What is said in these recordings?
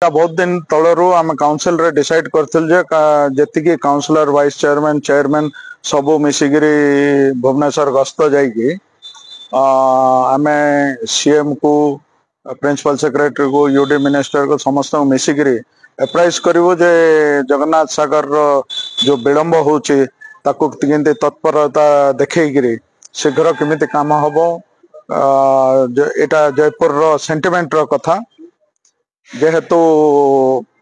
बहुत दिन तलरू आम काउंसिल रे डिसाइड करथिल जे जेतिकी काउंसिलर वाइस चेयरमैन चेयरमैन सबू मिसिगिरी भुवनेश्वर गस्त जाइकी आमे सीएम को प्रिंसिपल सेक्रेटरी को यूडी मिनिस्टर को समस्त मिसिगिरी एप्राइज करिवो जे जगन्नाथ सागर रो जो विलंब होची ताकू किंती तत्परता देखैगिरी शीघ्र केमिति काम हबो एटा जयपुर रो सेंटिमेंट रो कथा जेहेतु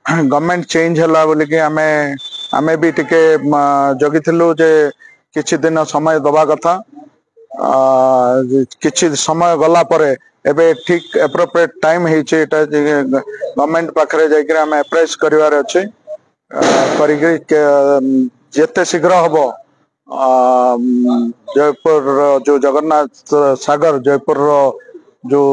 गवर्नमेंट चेंज हला बोली कि आमे भी टिके जगिथिलु जे किछि दिन समय दबा कथा किछि समय गला परे एबे ठीक एप्रोप्रिएट टाइम हेछि एटा गवर्नमेंट पाखरे जाइकरी आमे अप्राइज करिवार अछि करिकरी जेते शीघ्र हबो जयपुर जो जगन्नाथ सागर जयपुर जो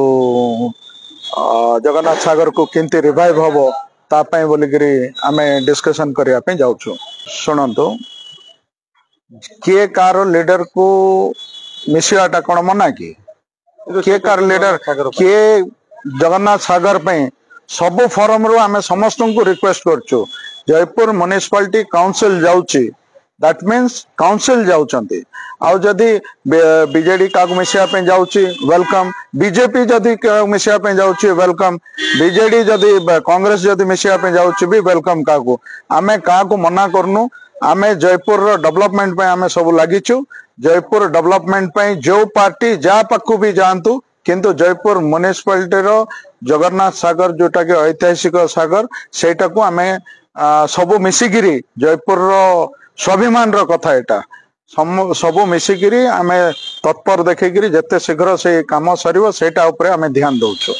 जगन्नाथ सागर को किंती रिवाइव हबो तापाई बोलिकरी आमे डिस्कशन करिया पे जाउछु सुनंतु के कार लीडर को मिसियाटा कोन मना की के कार लीडर के जगन्नाथ सागर पे सब फोरम रो आमे समस्त को रिक्वेस्ट करछु जयपुर म्युनिसिपालिटी काउंसिल जाउची दैट मीन्स काउंसिल जाउचंती आउ जदी बीजेडी का मिसिया पे जाउची वेलकम बीजेपी जदी मिसिया पे जाउची वेलकम बीजेडी जदी कांग्रेस जदी मिसिया पे जाउची भी वेलकम का को आमे का को मना करनु आमे जयपुर रो डेवलपमेंट पे आमे सब लागिछु जयपुर डेवलपमेंट पे जो पार्टी जा पक्कू भी जानतु किंतु जयपुर म्युनिसिपालिटी रो जगन्नाथ सागर जोटा के ऐतिहासिक सागर सेटा को आमे सब मिसिगिरी जयपुर रो स्वाभिमान रो कथा एटा सबू मिसिकिरी आमे तत्पर देखिकी जिते शीघ्र से काम सर से ध्यान दौचु।